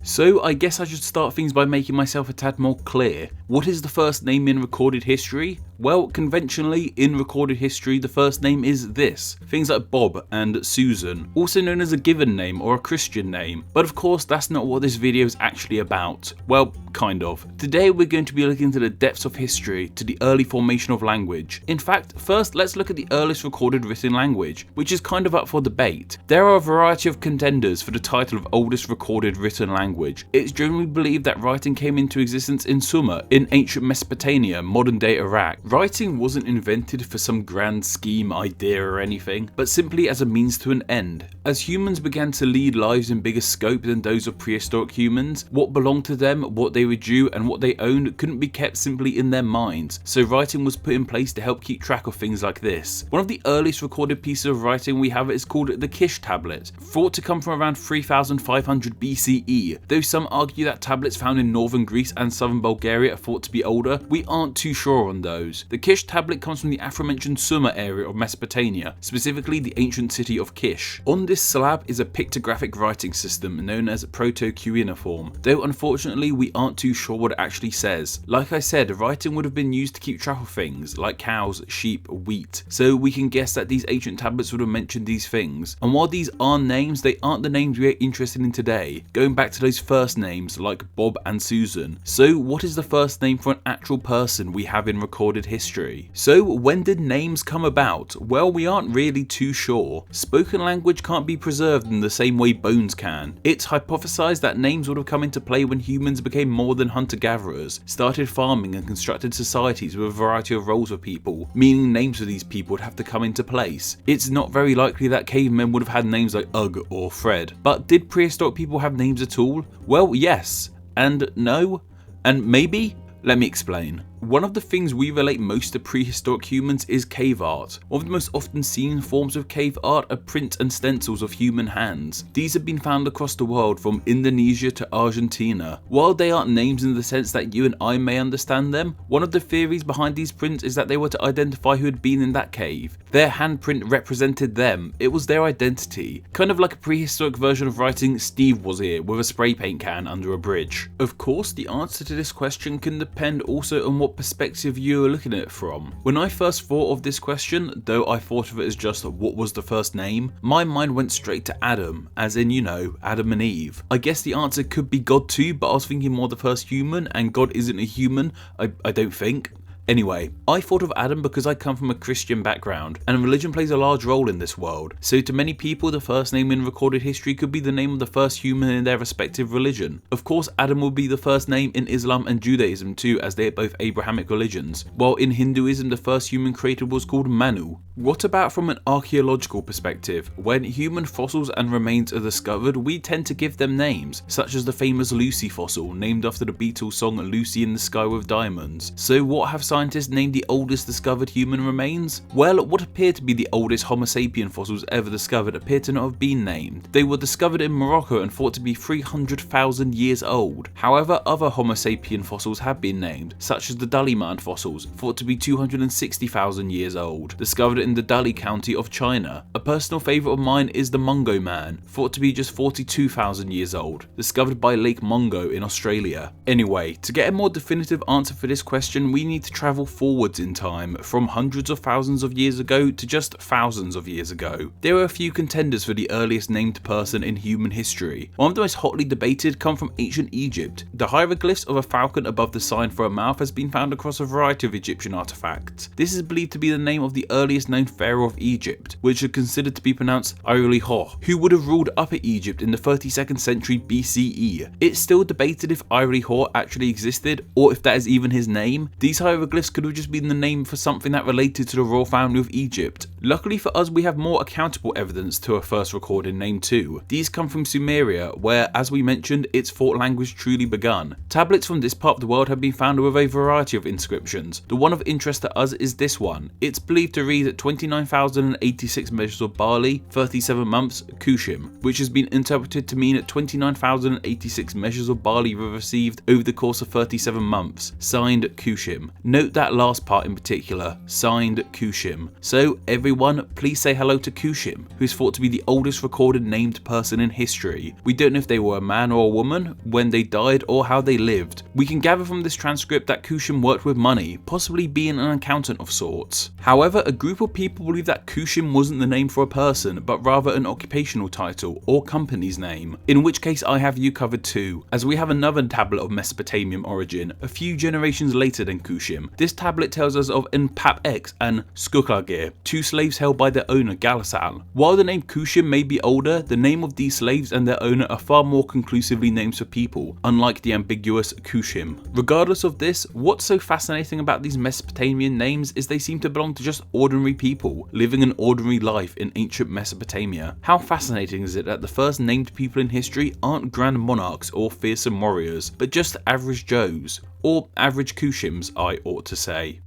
So I guess I should start things by making myself a tad more clear. What is the first name in recorded history? Well, conventionally, in recorded history, the first name is this. Things like Bob and Susan, also known as a given name or a Christian name. But of course, that's not what this video is actually about. Well, kind of. Today we're going to be looking into the depths of history, to the early formation of language. In fact, first let's look at the earliest recorded written language, which is kind of up for debate. There are a variety of contenders for the title of oldest recorded written language. It's generally believed that writing came into existence in Sumer, in ancient Mesopotamia, modern day Iraq. Writing wasn't invented for some grand scheme, idea or anything, but simply as a means to an end. As humans began to lead lives in bigger scope than those of prehistoric humans, what belonged to them, what they were due and what they owned couldn't be kept simply in their minds, so writing was put in place to help keep track of things like this. One of the earliest recorded pieces of writing we have is called the Kish tablet, thought to come from around 3500 BCE, though some argue that tablets found in northern Greece and southern Bulgaria are thought to be older. We aren't too sure on those. The Kish tablet comes from the aforementioned Sumer area of Mesopotamia, specifically the ancient city of Kish. On this slab is a pictographic writing system known as Proto-Cuneiform, though unfortunately we aren't too sure what it actually says. Like I said, writing would have been used to keep track of things like cows, sheep, wheat, so we can guess that these ancient tablets would have mentioned these things. And while these are names, they aren't the names we are interested in today, going back to those first names like Bob and Susan. So what is the first name for an actual person we have in recorded history? So when did names come about? Well, we aren't really too sure. Spoken language can't be preserved in the same way bones can. It's hypothesized that names would have come into play when humans became more than hunter-gatherers, started farming and constructed societies with a variety of roles for people, meaning names for these people would have to come into place. It's not very likely that cavemen would have had names like Ugg or Fred. But did prehistoric people have names at all? Well, yes, and no, and maybe. Let me explain. One of the things we relate most to prehistoric humans is cave art. One of the most often seen forms of cave art are prints and stencils of human hands. These have been found across the world from Indonesia to Argentina. While they aren't names in the sense that you and I may understand them, one of the theories behind these prints is that they were to identify who had been in that cave. Their handprint represented them. It was their identity. Kind of like a prehistoric version of writing "Steve was here" with a spray paint can under a bridge. Of course, the answer to this question can depend also on what perspective you are looking at it from. When I first thought of this question, though I thought of it as just what was the first name, my mind went straight to Adam, as in, you know, Adam and Eve. I guess the answer could be God too, but I was thinking more the first human, and God isn't a human, I don't think. Anyway, I thought of Adam because I come from a Christian background, and religion plays a large role in this world, so to many people the first name in recorded history could be the name of the first human in their respective religion. Of course, Adam would be the first name in Islam and Judaism too, as they are both Abrahamic religions, while in Hinduism the first human created was called Manu. What about from an archaeological perspective? When human fossils and remains are discovered, we tend to give them names, such as the famous Lucy fossil, named after the Beatles song Lucy in the Sky with Diamonds. So what have scientists named the oldest discovered human remains? Well, what appear to be the oldest Homo sapien fossils ever discovered appear to not have been named. They were discovered in Morocco and thought to be 300,000 years old. However, other Homo sapien fossils have been named, such as the Daliman fossils, thought to be 260,000 years old, discovered in the Dali County of China. A personal favourite of mine is the Mungo Man, thought to be just 42,000 years old, discovered by Lake Mungo in Australia. Anyway, to get a more definitive answer for this question, we need to travel forwards in time, from hundreds of thousands of years ago to just thousands of years ago. There are a few contenders for the earliest named person in human history. One of the most hotly debated come from ancient Egypt. The hieroglyphs of a falcon above the sign for a mouth has been found across a variety of Egyptian artifacts. This is believed to be the name of the earliest known pharaoh of Egypt, which are considered to be pronounced Aureliho, who would have ruled Upper Egypt in the 32nd century BCE. It's still debated if Aureliho actually existed, or if that is even his name. These hieroglyphs could have just been the name for something that related to the royal family of Egypt. Luckily for us, we have more accountable evidence to a first recorded name too. These come from Sumeria, where, as we mentioned, its thought language truly begun. Tablets from this part of the world have been found with a variety of inscriptions. The one of interest to us is this one. It's believed to read 29,086 measures of barley, 37 months, Kushim, which has been interpreted to mean 29,086 measures of barley were received over the course of 37 months, signed Kushim. Note Note that last part in particular, signed Kushim. So everyone, please say hello to Kushim, who is thought to be the oldest recorded named person in history. We don't know if they were a man or a woman, when they died, or how they lived. We can gather from this transcript that Kushim worked with money, possibly being an accountant of sorts. However, a group of people believe that Kushim wasn't the name for a person, but rather an occupational title or company's name, in which case I have you covered too, as we have another tablet of Mesopotamian origin, a few generations later than Kushim. This tablet tells us of Enpap-X and Skukagir, two slaves held by their owner Galasal. While the name Kushim may be older, the name of these slaves and their owner are far more conclusively names for people, unlike the ambiguous Kushim. Regardless of this, what's so fascinating about these Mesopotamian names is they seem to belong to just ordinary people, living an ordinary life in ancient Mesopotamia. How fascinating is it that the first named people in history aren't grand monarchs or fearsome warriors, but just average Joes, or average Kushims I ought to say.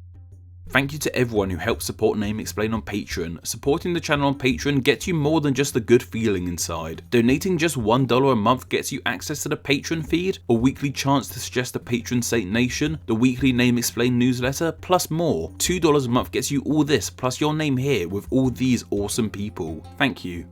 Thank you to everyone who helps support Name Explain on Patreon. Supporting the channel on Patreon gets you more than just a good feeling inside. Donating just $1 a month gets you access to the Patreon feed, a weekly chance to suggest a patron saint nation, the weekly Name Explain newsletter, plus more. $2 a month gets you all this, plus your name here with all these awesome people. Thank you.